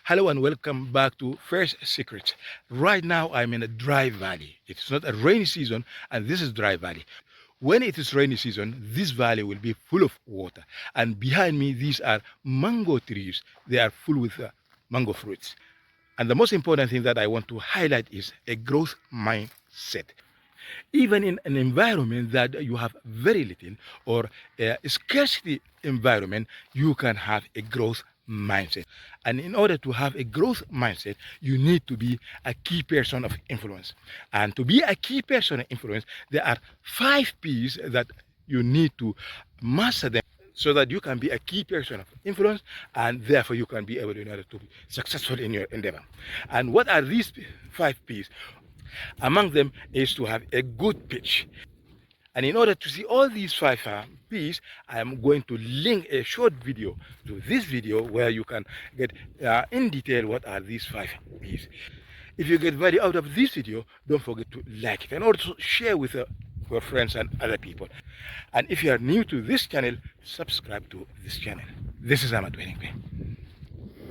Hello and welcome back to First Secrets. Right now I'm in a dry valley. It's not a rainy season and this is dry valley. When it is rainy season, this valley will be full of water. And behind me, these are mango trees. They are full with mango fruits. And the most important thing that I want to highlight is a growth mindset. Even in an environment that you have very little or a scarcity environment, you can have a growth mindset. And in order to have a growth mindset, you need to be a key person of influence. And to be a key person of influence, there are 5 P's that you need to master them so that you can be a key person of influence and therefore you can be able in order to be successful in your endeavor. And what are these 5 P's? Among them is to have a good pitch. And in order to see all these 5 P's, I am going to link a short video to this video where you can get in detail what are these 5 P's. If you get value out of this video, don't forget to like it and also share with your friends and other people. And if you are new to this channel, subscribe to this channel. This is Ahmad Bele.